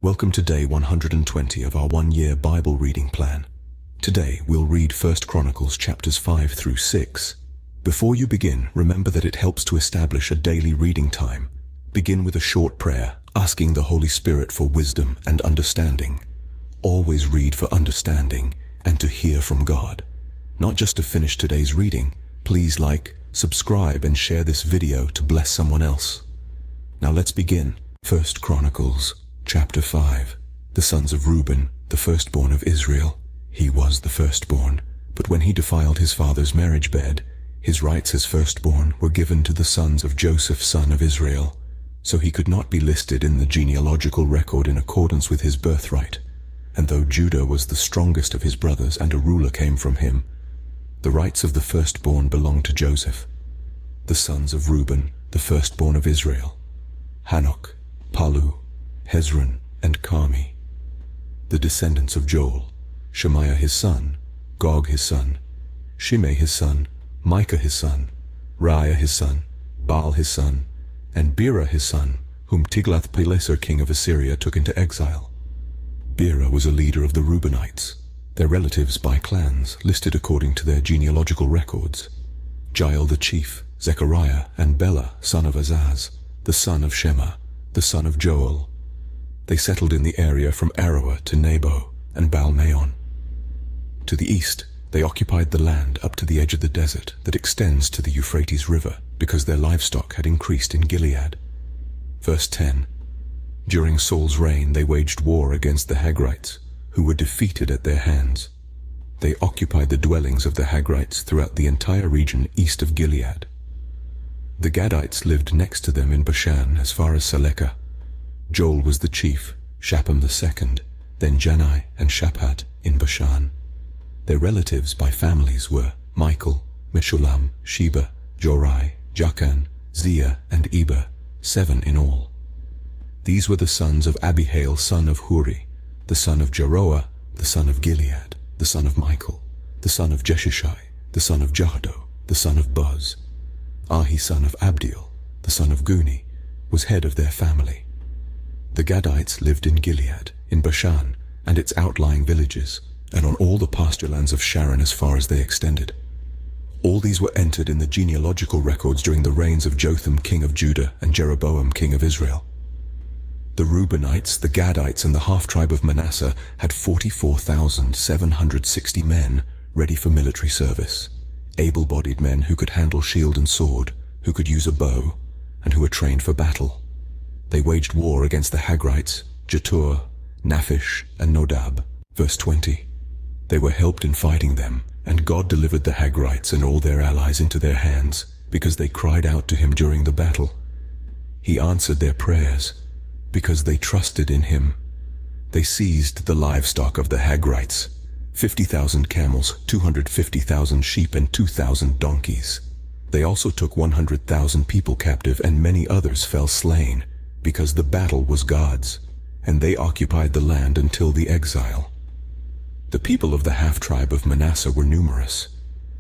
Welcome to day 120 of our one-year Bible reading plan. Today we'll read 1 Chronicles chapters 5 through 6. Before you begin, remember that it helps to establish a daily reading time. Begin with a short prayer, asking the Holy Spirit for wisdom and understanding. Always read for understanding and to hear from God. Not just to finish today's reading, please like, subscribe and share this video to bless someone else. Now let's begin. 1 Chronicles Chapter 5. The sons of Reuben, the firstborn of Israel. He was the firstborn, but when he defiled his father's marriage bed, his rights as firstborn were given to the sons of Joseph son of Israel, so he could not be listed in the genealogical record in accordance with his birthright. And though Judah was the strongest of his brothers and a ruler came from him, the rights of the firstborn belonged to Joseph. The sons of Reuben, the firstborn of Israel. Hanok, Palu, Hezron, and Carmi. The descendants of Joel, Shemaiah his son, Gog his son, Shimei his son, Micah his son, Raiah his son, Baal his son, and Bera his son, whom Tiglath-Pileser king of Assyria took into exile. Bera was a leader of the Reubenites, their relatives by clans, listed according to their genealogical records. Jael the chief, Zechariah, and Bela, son of Azaz, the son of Shema, the son of Joel. They settled in the area from Aroer to Nebo and Baal-Meon. To the east, they occupied the land up to the edge of the desert that extends to the Euphrates River, because their livestock had increased in Gilead. Verse 10. During Saul's reign they waged war against the Hagrites, who were defeated at their hands. They occupied the dwellings of the Hagrites throughout the entire region east of Gilead. The Gadites lived next to them in Bashan as far as Salekah. Joel was the chief, Shapham the second, then Janai and Shaphat in Bashan. Their relatives by families were Michael, Meshulam, Sheba, Jorai, Jachan, Zia, and Eber, 7 in all. These were the sons of Abihail son of Huri, the son of Jeroah, the son of Gilead, the son of Michael, the son of Jeshishai, the son of Jahdo, the son of Buz. Ahi son of Abdiel, the son of Guni, was head of their family. The Gadites lived in Gilead, in Bashan, and its outlying villages, and on all the pasture lands of Sharon as far as they extended. All these were entered in the genealogical records during the reigns of Jotham king of Judah and Jeroboam king of Israel. The Reubenites, the Gadites, and the half-tribe of Manasseh had 44,760 men ready for military service, able-bodied men who could handle shield and sword, who could use a bow, and who were trained for battle. They waged war against the Hagrites, Jetur, Naphish, and Nodab. Verse 20. They were helped in fighting them, and God delivered the Hagrites and all their allies into their hands, because they cried out to him during the battle. He answered their prayers, because they trusted in him. They seized the livestock of the Hagrites, 50,000 camels, 250,000 sheep, and 2,000 donkeys. They also took 100,000 people captive, and many others fell slain, because the battle was God's, and they occupied the land until the exile. The people of the half-tribe of Manasseh were numerous.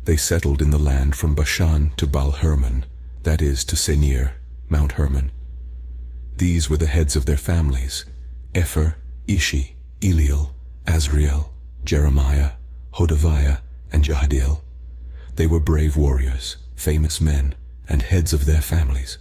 They settled in the land from Bashan to Baal-Hermon, that is, to Senir, Mount Hermon. These were the heads of their families: Epher, Ishi, Eliel, Azriel, Jeremiah, Hodaviah, and Jahadiel. They were brave warriors, famous men, and heads of their families.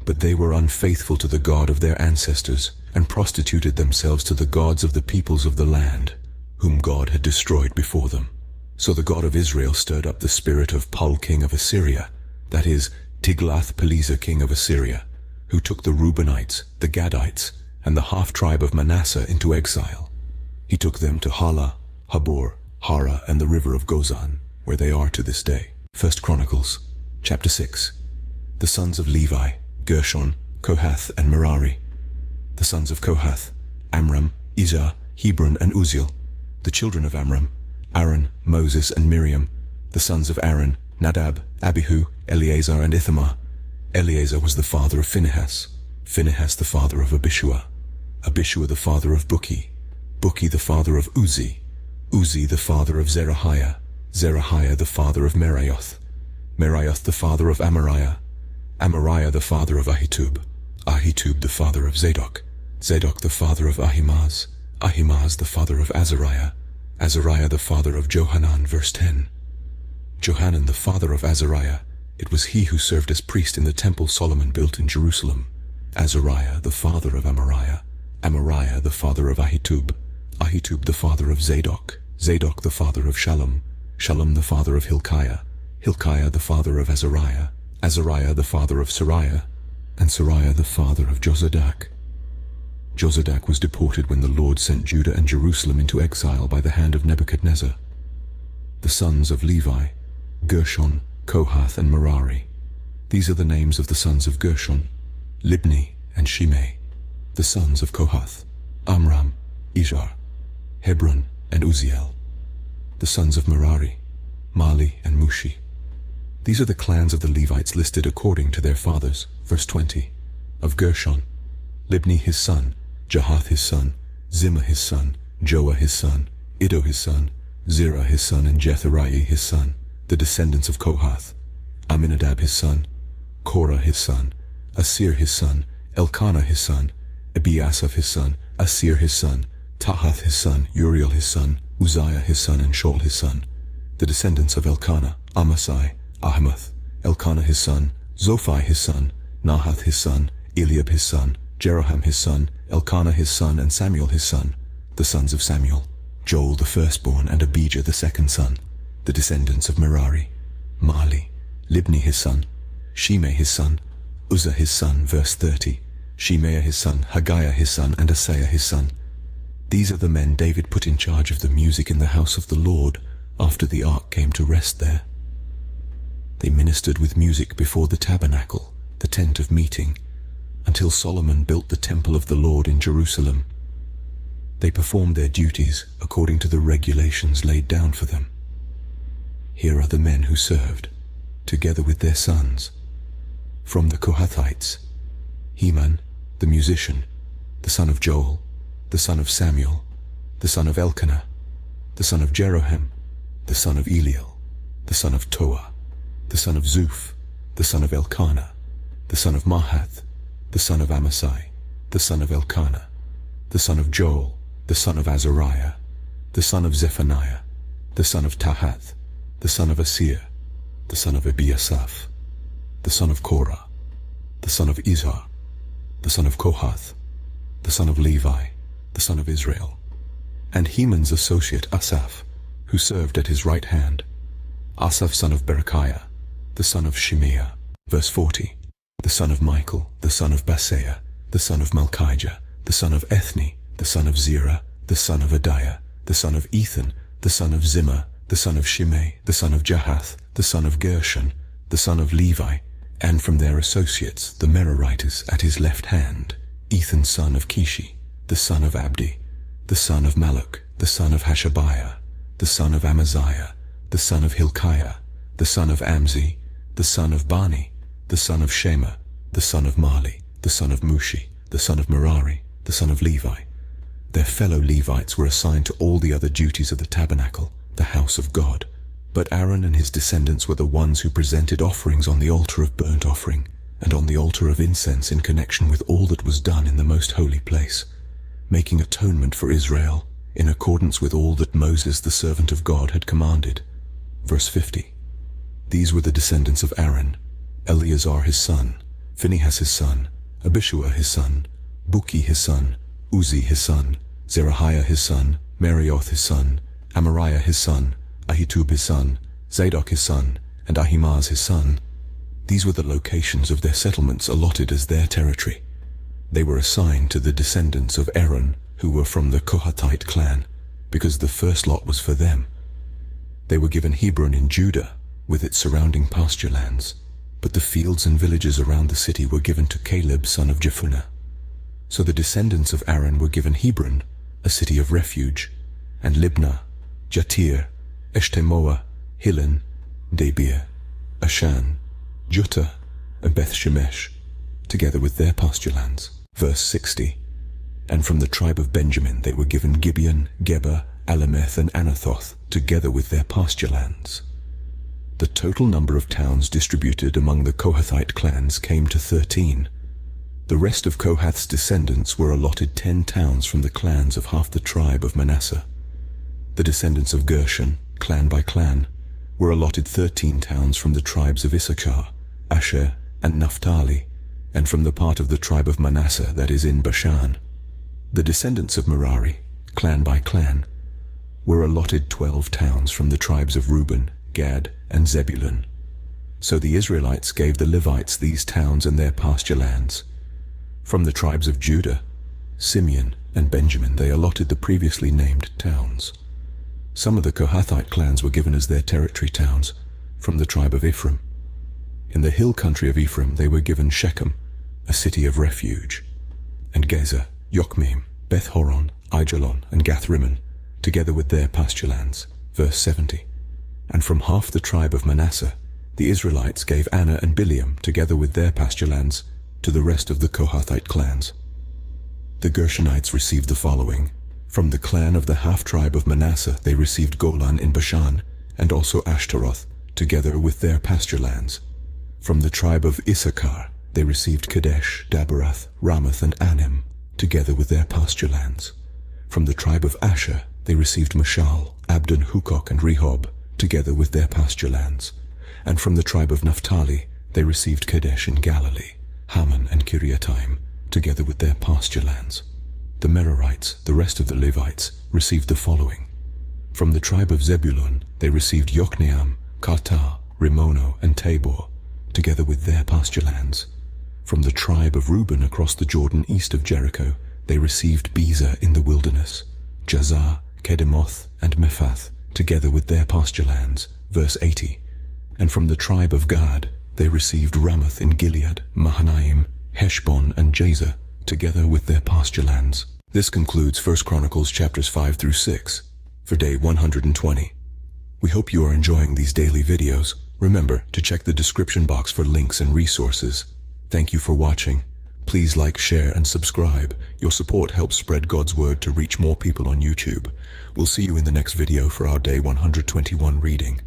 But they were unfaithful to the God of their ancestors, and prostituted themselves to the gods of the peoples of the land, whom God had destroyed before them. So the God of Israel stirred up the spirit of Pul king of Assyria, that is, Tiglath-Pileser king of Assyria, who took the Reubenites, the Gadites, and the half-tribe of Manasseh into exile. He took them to Hala, Habor, Hara, and the river of Gozan, where they are to this day. 1 Chronicles, chapter 6. The sons of Levi, Gershon, Kohath, and Merari. The sons of Kohath, Amram, Izhar, Hebron, and Uzziel. The children of Amram, Aaron, Moses, and Miriam. The sons of Aaron, Nadab, Abihu, Eleazar, and Ithamar. Eleazar was the father of Phinehas, Phinehas the father of Abishua, Abishua the father of Bukki, Bukki the father of Uzzi, Uzzi the father of Zerahiah, Zerahiah the father of Meraioth, Meraioth the father of Amariah, Amariah the father of Ahitub, Ahitub the father of Zadok, Zadok the father of Ahimaaz, Ahimaaz the father of Azariah, Azariah the father of Johanan. Verse 10. Johanan the father of Azariah, it was he who served as priest in the temple Solomon built in Jerusalem. Azariah the father of Amariah, Amariah the father of Ahitub, Ahitub the father of Zadok, Zadok the father of Shallum, Shallum the father of Hilkiah, Hilkiah the father of Azariah, Azariah the father of Sariah, and Sariah the father of Jozadak. Jozadak was deported when the Lord sent Judah and Jerusalem into exile by the hand of Nebuchadnezzar. The sons of Levi, Gershon, Kohath, and Merari. These are the names of the sons of Gershon, Libni and Shimei. The sons of Kohath, Amram, Izhar, Hebron, and Uzziel. The sons of Merari, Mali and Mushi. These are the clans of the Levites listed according to their fathers. Verse 20. Of Gershon, Libni his son, Jahath his son, Zimmah his son, Joah his son, Iddo his son, Zerah his son, and Jethariah his son. The descendants of Kohath, Aminadab his son, Korah his son, Asir his son, Elkanah his son, Abiasaph his son, Asir his son, Tahath his son, Uriel his son, Uzziah his son, and Shaul his son. The descendants of Elkanah, Amasai, Ahamath, Elkanah his son, Zophai his son, Nahath his son, Eliab his son, Jeroham his son, Elkanah his son, and Samuel his son. The sons of Samuel, Joel the firstborn, and Abijah the second son. The descendants of Merari, Mali, Libni his son, Shimei his son, Uzzah his son. Verse 30. Shimei his son, Haggiah his son, and Asaiah his son. These are the men David put in charge of the music in the house of the Lord after the ark came to rest there. They ministered with music before the tabernacle, the tent of meeting, until Solomon built the temple of the Lord in Jerusalem. They performed their duties according to the regulations laid down for them. Here are the men who served, together with their sons. From the Kohathites, Heman, the musician, the son of Joel, the son of Samuel, the son of Elkanah, the son of Jeroham, the son of Eliel, the son of Toah, the son of Zuph, the son of Elkanah, the son of Mahath, the son of Amasai, the son of Elkanah, the son of Joel, the son of Azariah, the son of Zephaniah, the son of Tahath, the son of Asir, the son of Abiasaph, the son of Korah, the son of Izhar, the son of Kohath, the son of Levi, the son of Israel, and Heman's associate Asaph, who served at his right hand, Asaph son of Berechiah, the son of Shimea. Verse 40. The son of Michael, the son of Baseiah, the son of Malchijah, the son of Ethni, the son of Zerah, the son of Adiah, the son of Ethan, the son of Zimmah, the son of Shimei, the son of Jahath, the son of Gershon, the son of Levi, and from their associates the Merarites at his left hand, Ethan son of Kishi, the son of Abdi, the son of Maluk, the son of Hashabiah, the son of Amaziah, the son of Hilkiah, the son of Amzi, the son of Bani, the son of Shema, the son of Mali, the son of Mushi, the son of Merari, the son of Levi. Their fellow Levites were assigned to all the other duties of the tabernacle, the house of God. But Aaron and his descendants were the ones who presented offerings on the altar of burnt offering and on the altar of incense in connection with all that was done in the most holy place, making atonement for Israel in accordance with all that Moses the servant of God had commanded. Verse 50. These were the descendants of Aaron: Eleazar his son, Phinehas his son, Abishua his son, Buki his son, Uzzi his son, Zerahiah his son, Merioth his son, Amariah his son, Ahitub his son, Zadok his son, and Ahimaaz his son. These were the locations of their settlements allotted as their territory. They were assigned to the descendants of Aaron, who were from the Kohathite clan, because the first lot was for them. They were given Hebron in Judah, with its surrounding pasture lands, but the fields and villages around the city were given to Caleb son of Jephunneh. So the descendants of Aaron were given Hebron, a city of refuge, and Libnah, Jatir, Eshtemoa, Hilen, Debir, Ashan, Juttah, and Beth-Shemesh, together with their pasture lands. Verse 60. And from the tribe of Benjamin they were given Gibeon, Geba, Alameth, and Anathoth, together with their pasture lands. The total number of towns distributed among the Kohathite clans came to 13. The rest of Kohath's descendants were allotted 10 towns from the clans of half the tribe of Manasseh. The descendants of Gershon, clan by clan, were allotted 13 towns from the tribes of Issachar, Asher, and Naphtali, and from the part of the tribe of Manasseh that is in Bashan. The descendants of Merari, clan by clan, were allotted 12 towns from the tribes of Reuben, Gad, and Zebulun. So the Israelites gave the Levites these towns and their pasture lands. From the tribes of Judah, Simeon, and Benjamin they allotted the previously named towns. Some of the Kohathite clans were given as their territory towns from the tribe of Ephraim. In the hill country of Ephraim they were given Shechem, a city of refuge, and Gezer, Yokmeam, Beth-horon, Aijalon, and Gath-rimmon, together with their pasture lands. Verse 70. And from half the tribe of Manasseh, the Israelites gave Anna and Bileam, together with their pasture lands, to the rest of the Kohathite clans. The Gershonites received the following. From the clan of the half-tribe of Manasseh they received Golan in Bashan, and also Ashtaroth, together with their pasture lands. From the tribe of Issachar they received Kadesh, Daberath, Ramoth, and Anim, together with their pasture lands. From the tribe of Asher they received Mashal, Abdon, Hukok, and Rehob, together with their pasture lands. And from the tribe of Naphtali they received Kadesh in Galilee, Hammon and Kiriataim, together with their pasture lands. The Merarites, the rest of the Levites, received the following. From the tribe of Zebulun they received Yokneam, Kartar, Rimono, and Tabor, together with their pasture lands. From the tribe of Reuben across the Jordan east of Jericho they received Bezer in the wilderness, Jazar, Kedemoth, and Mephath, together with their pasture lands. Verse 80. And from the tribe of Gad they received Ramoth in Gilead, Mahanaim, Heshbon, and Jazer, together with their pasture lands. This concludes 1 Chronicles chapters 5 through 6 for day 120. We hope you are enjoying these daily videos. Remember to check the description box for links and resources. Thank you for watching. Please like, share, and subscribe. Your support helps spread God's word to reach more people on YouTube. We'll see you in the next video for our day 121 reading.